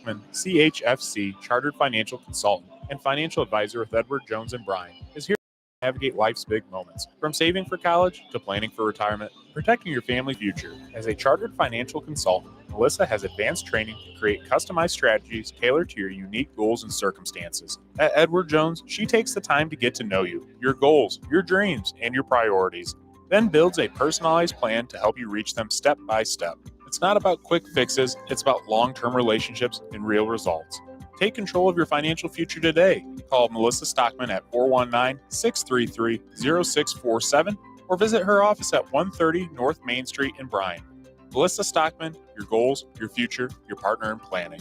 Stockman, CHFC, Chartered Financial Consultant and Financial Advisor with Edward Jones and Bryan, is here to navigate life's big moments, from saving for college to planning for retirement, protecting your family future. As a Chartered Financial Consultant, Melissa has advanced training to create customized strategies tailored to your unique goals and circumstances. At Edward Jones, she takes the time to get to know you, your goals, your dreams, and your priorities, then builds a personalized plan to help you reach them step by step. It's not about quick fixes, it's about long-term relationships and real results. Take control of your financial future today. Call Melissa Stockman at 419-633-0647 or visit her office at 130 North Main Street in Bryan. Melissa Stockman, your goals, your future, your partner in planning.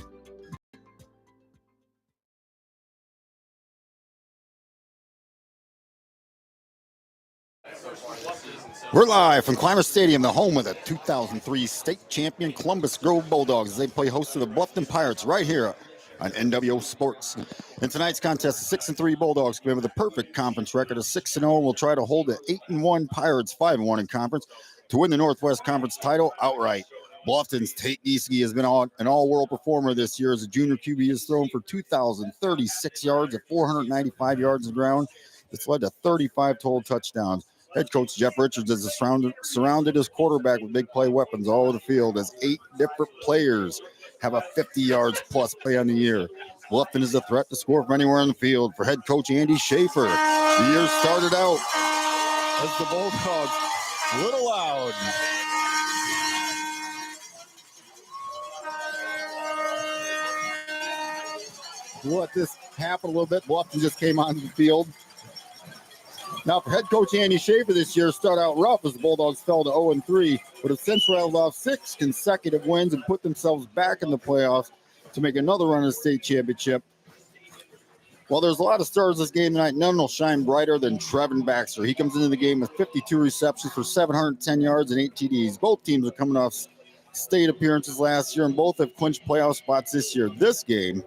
We're live from Clymer Stadium, the home of the 2003 state champion Columbus Grove Bulldogs as they play host to the Bluffton Pirates right here on NWO Sports. In tonight's contest, the 6-3 Bulldogs come in with a perfect conference record of 6-0 and will try to hold the 8-1 Pirates 5-1 in conference to win the Northwest Conference title outright. Bluffton's Tate Gieske has been an all-world performer this year as a junior QB. He has thrown for 2,036 yards and 495 yards of ground. It's led to 35 total touchdowns. Head coach Jeff Richards has surrounded his quarterback with big play weapons all over the field as 8 different players have a 50 yards plus play on the year. Bluffton is a threat to score from anywhere on the field for head coach Andy Schaefer. The year started out as the Bulldogs a little loud. We'll let this happen a little bit. Bluffton just came onto the field. Now, for head coach Andy Schaefer this year, started out rough as the Bulldogs fell to 0-3, but have since rattled off 6 consecutive wins and put themselves back in the playoffs to make another run at the state championship. While there's a lot of stars this game tonight, none will shine brighter than Trevin Baxter. He comes into the game with 52 receptions for 710 yards and 8 TDs. Both teams are coming off state appearances last year, and both have clinched playoff spots this year. This game's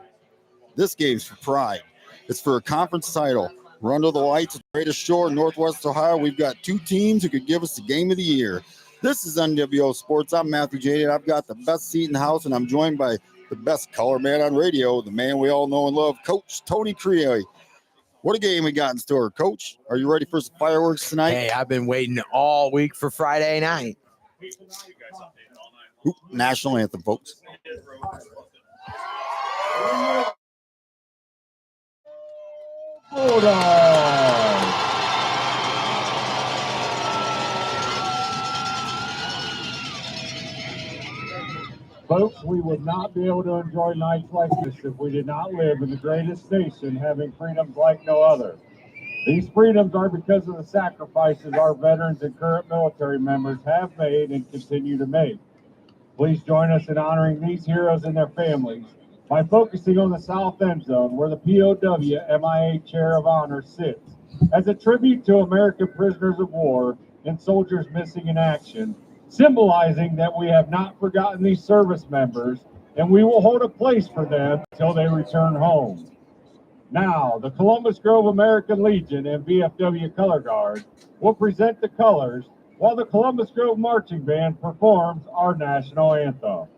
for pride. It's for a conference title. We're under the lights at Greatest Shore in Northwest Ohio. We've got 2 teams who could give us the game of the year. This is NWO Sports. I'm Matthew J. I've got the best seat in the house, and I'm joined by the best color man on radio, the man we all know and love, Coach Tony Creeley. What a game we got in store, Coach. Are you ready for some fireworks tonight? Hey, I've been waiting all week for Friday night. Ooh, national anthem, folks. Hold on. Folks, we would not be able to enjoy nights like this if we did not live in the greatest nation, having freedoms like no other. These freedoms are because of the sacrifices our veterans and current military members have made and continue to make. Please join us in honoring these heroes and their families by focusing on the south end zone where the POW MIA Chair of Honor sits as a tribute to American prisoners of war and soldiers missing in action, symbolizing that we have not forgotten these service members and we will hold a place for them until they return home. Now, the Columbus Grove American Legion and VFW Color Guard will present the colors while the Columbus Grove Marching Band performs our national anthem.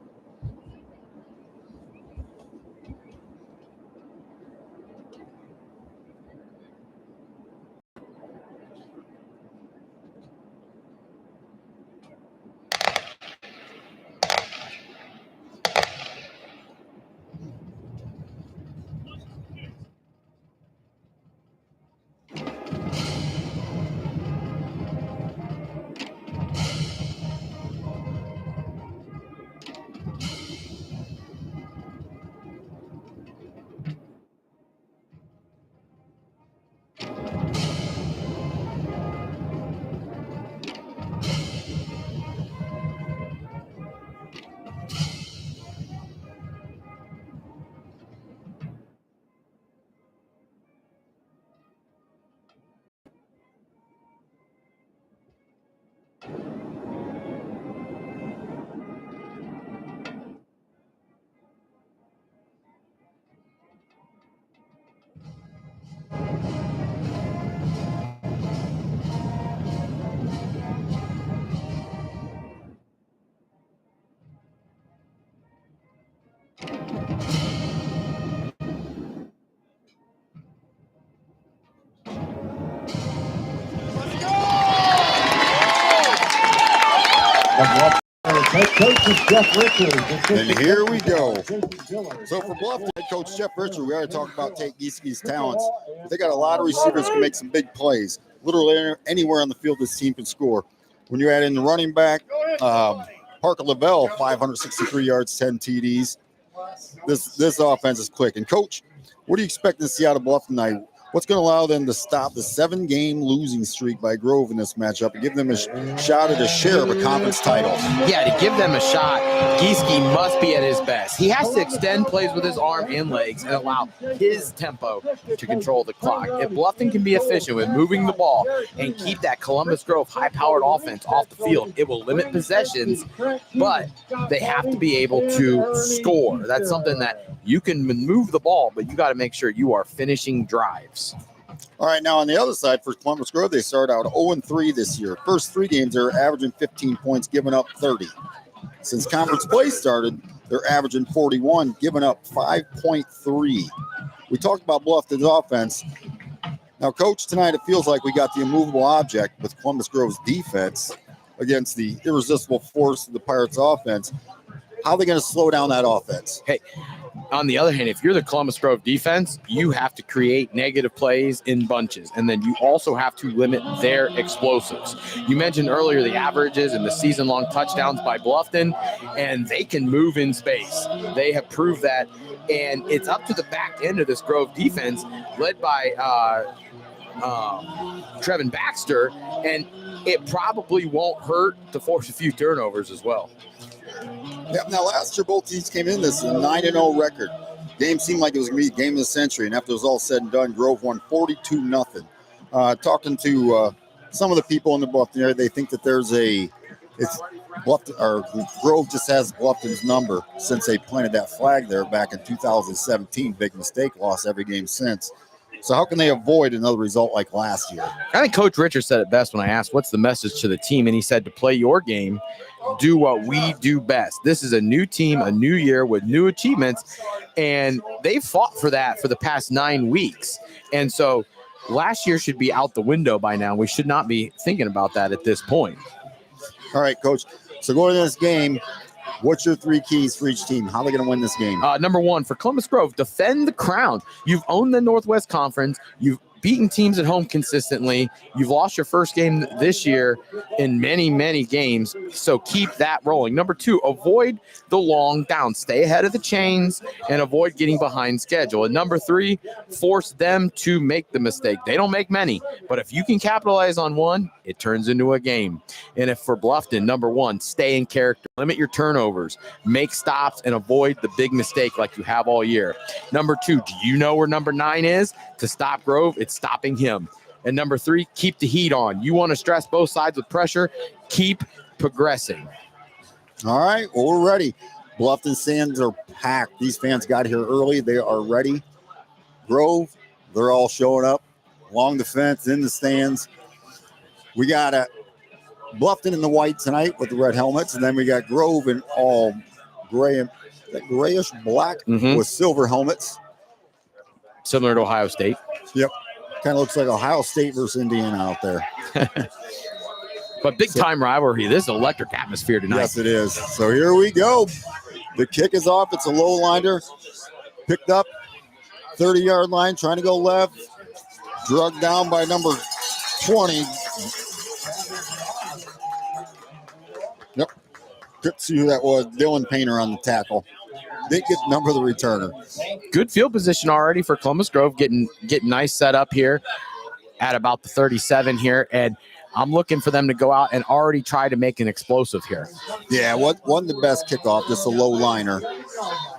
Head coach is Jeff Richards. And here we go. So for Bluffton, head coach Jeff Richards, we already talked about Tate Gieski's talents. They got a lot of receivers who can make some big plays. Literally anywhere on the field this team can score. When you add in the running back, Parker Lavelle, 563 yards, 10 TDs. This offense is clicking. Coach, what do you expect to see out of Bluffton tonight? What's going to allow them to stop the 7-game losing streak by Grove in this matchup and give them a shot at a share of a conference title? Yeah, to give them a shot, Gieske must be at his best. He has to extend plays with his arm and legs and allow his tempo to control the clock. If Bluffton can be efficient with moving the ball and keep that Columbus Grove high-powered offense off the field, it will limit possessions, but they have to be able to score. That's something that you can move the ball, but you got to make sure you are finishing drives. All right, now on the other side for Columbus Grove, they started out 0-3 this year. First 3 games, they're averaging 15 points, giving up 30. Since conference play started, they're averaging 41, giving up 5.3. We talked about Bluffton's offense. Now, Coach, tonight it feels like we got the immovable object with Columbus Grove's defense against the irresistible force of the Pirates' offense. How are they going to slow down that offense? Hey, on the other hand, if you're the Columbus Grove defense, you have to create negative plays in bunches, and then you also have to limit their explosives. You mentioned earlier the averages and the season-long touchdowns by Bluffton, and they can move in space. They have proved that, and it's up to the back end of this Grove defense, led by Trevin Baxter, and it probably won't hurt to force a few turnovers as well. Yeah, now, last year, both teams came in this 9-0 record. Game seemed like it was going to be the game of the century, and after it was all said and done, Grove won 42-0. Talking to some of the people in the Bluffton area, they think that Grove just has Bluffton's number since they planted that flag there back in 2017. Big mistake, lost every game since. So how can they avoid another result like last year? I think Coach Richard said it best when I asked, what's the message to the team? And he said, to play your game, do what we do best. This is a new team, a new year with new achievements, and they've fought for that for the past 9 weeks. And so last year should be out the window by now. We should not be thinking about that at this point. All right, Coach. So going to this game, what's your 3 keys for each team? How are they going to win this game? Number 1, for Columbus Grove, defend the crown. You've owned the Northwest Conference. You've beaten teams at home consistently. You've lost your first game this year in many, many games, so keep that rolling. Number 2, avoid the long down. Stay ahead of the chains and avoid getting behind schedule. And number 3, force them to make the mistake. They don't make many, but if you can capitalize on one, it turns into a game. And if for Bluffton, number 1, stay in character. Limit your turnovers. Make stops and avoid the big mistake like you have all year. Number 2, do you know where number 9 is? To stop Grove, it's stopping him. And number 3, keep the heat on. You want to stress both sides with pressure, keep progressing. All right, well, we're ready. Bluffton stands are packed. These fans got here early. They are ready. Grove, they're all showing up along the fence, in the stands. We got Bluffton in the white tonight with the red helmets, and then we got Grove in all gray and grayish black with silver helmets. Similar to Ohio State. Yep. Kind of looks like Ohio State versus Indiana out there. But big-time rivalry. This is an electric atmosphere tonight. Yes, it is. So here we go. The kick is off. It's a low liner. Picked up 30-yard line, trying to go left. Drugged down by number 20. Yep. Couldn't see who that was. Dylan Painter on the tackle. Didn't get the number of the returner. Good field position already for Columbus Grove, getting nice set up here at about the 37 here, and I'm looking for them to go out and already try to make an explosive here. Yeah, wasn't the best kickoff, just a low liner.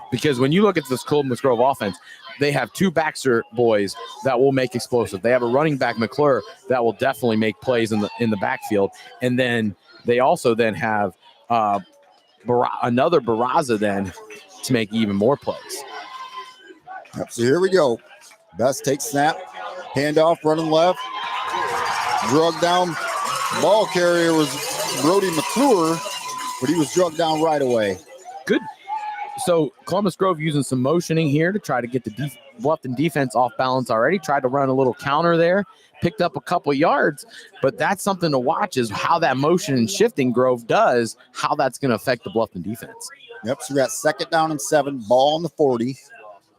Because when you look at this Columbus Grove offense, they have 2 Baxter boys that will make explosive. They have a running back, McClure, that will definitely make plays in the backfield, and then they also then have another Barraza then to make even more plays. Yep, so here we go. Best takes snap, handoff, running left, drug down. Ball carrier was Brody McClure, but he was drugged down right away. So Columbus Grove using some motioning here to try to get the Bluffton defense off balance already. Tried to run a little counter there, picked up a couple yards, but that's something to watch is how that motion and shifting Grove does, how that's going to affect the Bluffton defense. Yep, so we got 2nd down and 7, ball on the 40.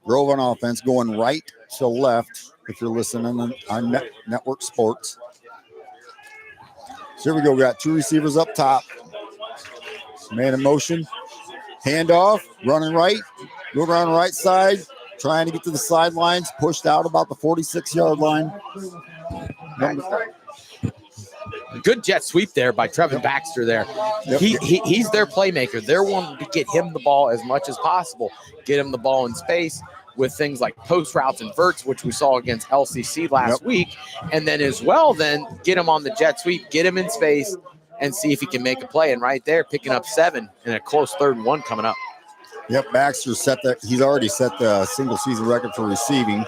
Grove on offense going right to left if you're listening on Network Sports. So here we go. We got 2 receivers up top. Man in motion. Handoff, running right. Go around the right side. Trying to get to the sidelines. Pushed out about the 46-yard line. Good jet sweep there by Trevin Baxter there. Yep. He's their playmaker. They're wanting to get him the ball as much as possible. Get him the ball in space with things like post routes and verts, which we saw against LCC last week. And then as well, then get him on the jet sweep, get him in space, and see if he can make a play. And right there, picking up 7 and a close 3rd and 1 coming up. Yep, Baxter he's already set the single season record for receiving.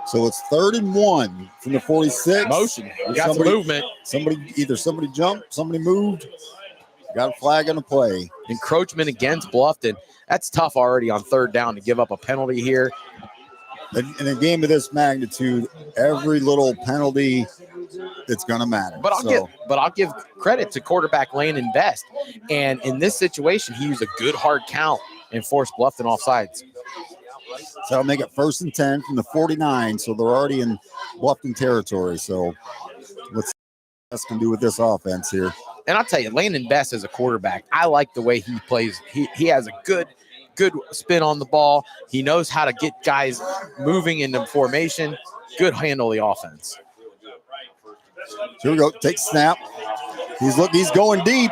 So it's 3rd and 1 from the 46. Motion. We got some movement. Somebody jumped, somebody moved. Got a flag on the play. Encroachment against Bluffton. That's tough already on 3rd down to give up a penalty here. In a game of this magnitude, every little penalty, it's going to matter. But I'll give credit to quarterback Landon Best. And in this situation, he used a good hard count and forced Bluffton offsides. So that'll make it 1st and 10 from the 49. So they're already in Bluffton territory. So let's see what Best can do with this offense here. And I'll tell you, Landon Best as a quarterback, I like the way he plays. He has a good spin on the ball. He knows how to get guys moving into formation. Good handle the offense. Here we go. Take snap. He's going deep.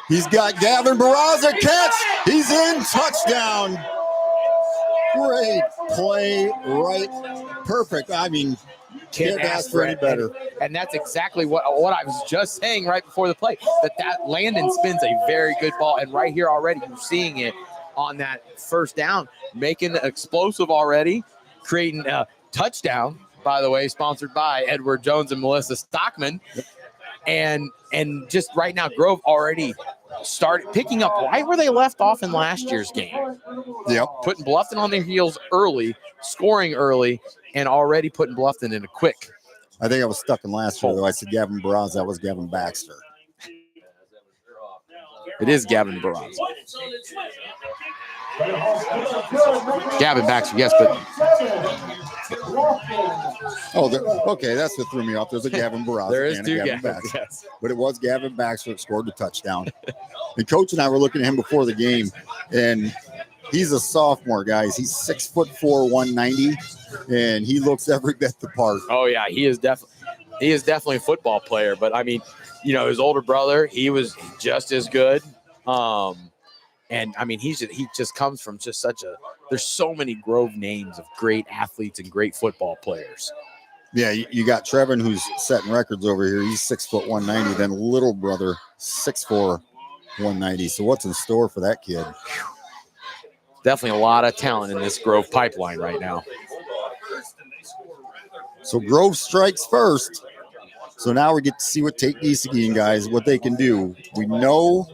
He's got Gavin Barraza catch. He's in. Touchdown. Great play. Right. Perfect. I mean, can't ask for any better. And that's exactly what I was just saying right before the play, that Landon spins a very good ball. And right here already, you're seeing it on that 1st down, making it explosive already, creating a touchdown, by the way, sponsored by Edward Jones and Melissa Stockman. And just right now, Grove already started picking up right where they left off in last year's game. Yep. Putting Bluffton on their heels early, scoring early, and already putting Bluffton in a quick. I think I was stuck in last year, though. I said Gavin Barraza. That was Gavin Baxter. It is Gavin Barraza. Gavin Baxter, yes, but okay, that's what threw me off. There's a Gavin Barraza. There is and 2 Gavin Gavin, Baxter. yes. But it was Gavin Baxter that scored the touchdown. And Coach and I were looking at him before the game, and he's a sophomore, guys. He's 6'4", 190, and he looks every bit the part. Oh yeah, he is definitely a football player. But I mean, you know, his older brother, he was just as good. And I mean, he just comes from just there's so many Grove names of great athletes and great football players. Yeah, you got Trevin, who's setting records over here. He's 6'1", 190. Then little brother, 6'4", 190. So what's in store for that kid? Definitely a lot of talent in this Grove pipeline right now. So Grove strikes first. So now we get to see what Tate Desegan, guys, what they can do. We know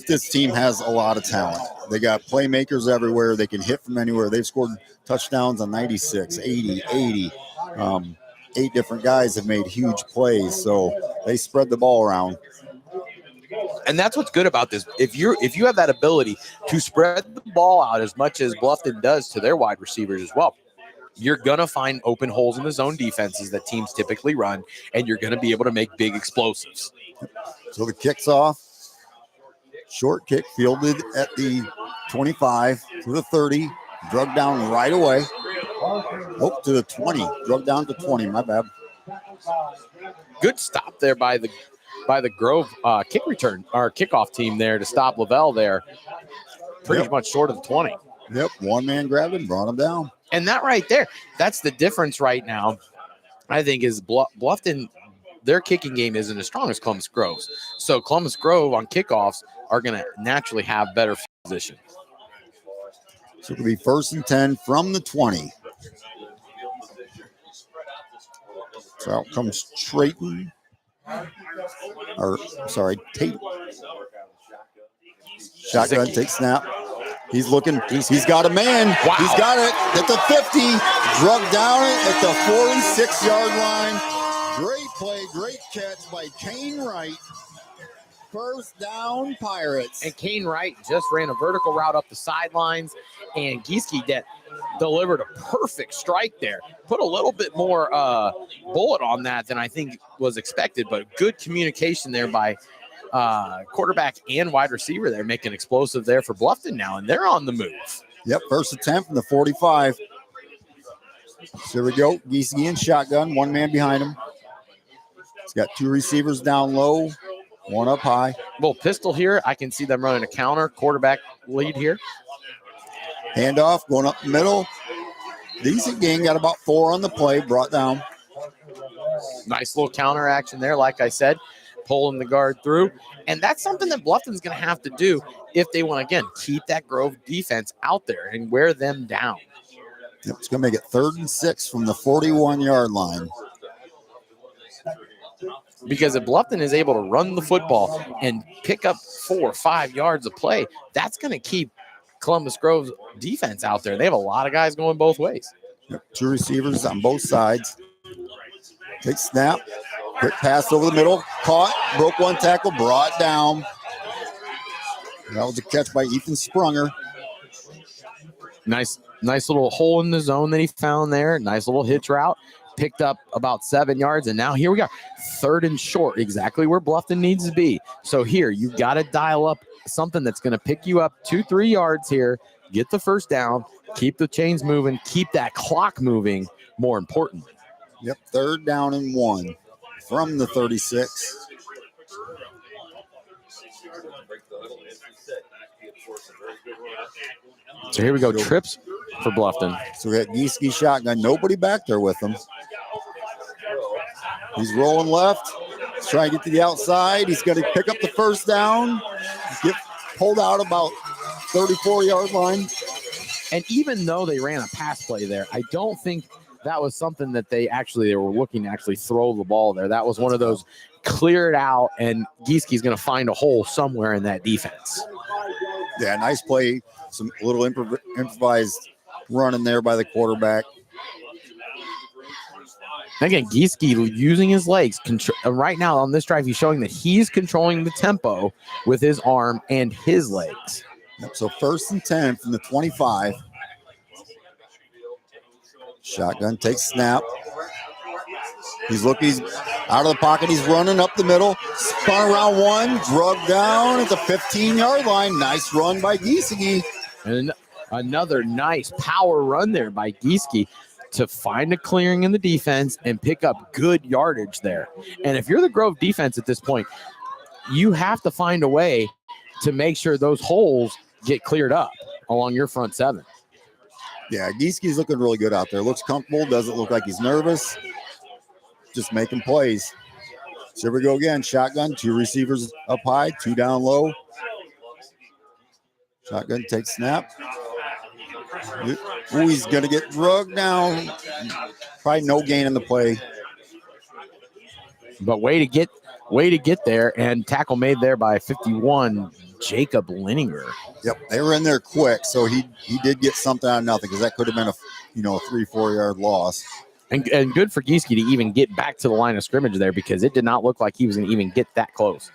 this team has a lot of talent. They got playmakers everywhere. They can hit from anywhere. They've scored touchdowns on 96, 80, 80. 8 different guys have made huge plays. So they spread the ball around. And that's what's good about this. If you have that ability to spread the ball out as much as Bluffton does to their wide receivers as well, you're going to find open holes in the zone defenses that teams typically run, and you're going to be able to make big explosives. So the kick's off. Short kick fielded at the 25 to the 30. Drug down right away. Oh, to the 20. Drug down to 20. My bad. Good stop there by the Grove kick return or kickoff team there to stop Lavelle there. Pretty much short of the 20. Yep. One man grabbed him, brought him down. And that right there, that's the difference right now, I think, is Bluffton, their kicking game isn't as strong as Columbus Grove's. So Columbus Grove on kickoffs are going to naturally have better position. So it'll be 1st and 10 from the 20. So out comes Trayton. Tate. Shotgun, take snap. He's looking. He's got a man. Wow. He's got it at the 50. Drug down at the 46-yard line. Great play, great catch by Kane Wright. First down, Pirates. And Kane Wright just ran a vertical route up the sidelines, and Gieske delivered a perfect strike there. Put a little bit more bullet on that than I think was expected, but good communication there by quarterback and wide receiver there, making explosive there for Bluffton now, and they're on the move. Yep, first attempt from the 45. So here we go. Gieske in shotgun, one man behind him. He's got two receivers down low, one up high. Little pistol here. I can see them running a counter quarterback lead here. Handoff going up the middle. Decent gain, got about 4 on the play, brought down. Nice little counter action there, like I said, pulling the guard through. And that's something that Bluffton's going to have to do if they want to, again, keep that Grove defense out there and wear them down. Yep, it's going to make it 3rd and 6 from the 41-yard line. Because if Bluffton is able to run the football and pick up 4 or 5 yards of play, that's going to keep Columbus Grove's defense out there. They have a lot of guys going both ways. Yep, 2 receivers on both sides. Big snap. Quick pass over the middle. Caught. Broke one tackle. Brought down. That was a catch by Ethan Sprunger. Nice little hole in the zone that he found there. Nice little hitch route. Picked up about 7 yards, and now here we go. 3rd and short, exactly where Bluffton needs to be. So here, you've got to dial up something that's going to pick you up 2-3 yards here, get the first down, keep the chains moving, keep that clock moving, more important. Yep, 3rd down and 1 from the 36. So here we go, trips for Bluffton. So we got Gieske shotgun, nobody back there with him. He's rolling left. He's trying to get to the outside. He's going to pick up the first down. Get pulled out about 34-yard line. And even though they ran a pass play there, I don't think that was something that they were looking to actually throw the ball there. That was one of those clear it out, and Gieske's going to find a hole somewhere in that defense. Yeah, nice play. Some little improvised run in there by the quarterback. Again, Gieske using his legs. Right now on this drive, he's showing that he's controlling the tempo with his arm and his legs. Yep, so 1st and 10 from the 25. Shotgun takes snap. He's out of the pocket. He's running up the middle. Spun around one. Drug down at the 15-yard line. Nice run by Gieske. And another nice power run there by Gieske to find a clearing in the defense and pick up good yardage there. And if you're the Grove defense at this point, you have to find a way to make sure those holes get cleared up along your front 7. Yeah, Gieske's looking really good out there. Looks comfortable. Doesn't look like he's nervous. Just making plays. So here we go again. Shotgun, 2 receivers up high, 2 down low. Shotgun takes snap. Ooh, he's going to get drugged down. Probably no gain in the play. But way to get there, and tackle made there by 51, Jacob Lininger. Yep, they were in there quick, so he did get something out of nothing, because that could have been a 3-4 yard loss. And good for Gieske to even get back to the line of scrimmage there, because it did not look like he was going to even get that close.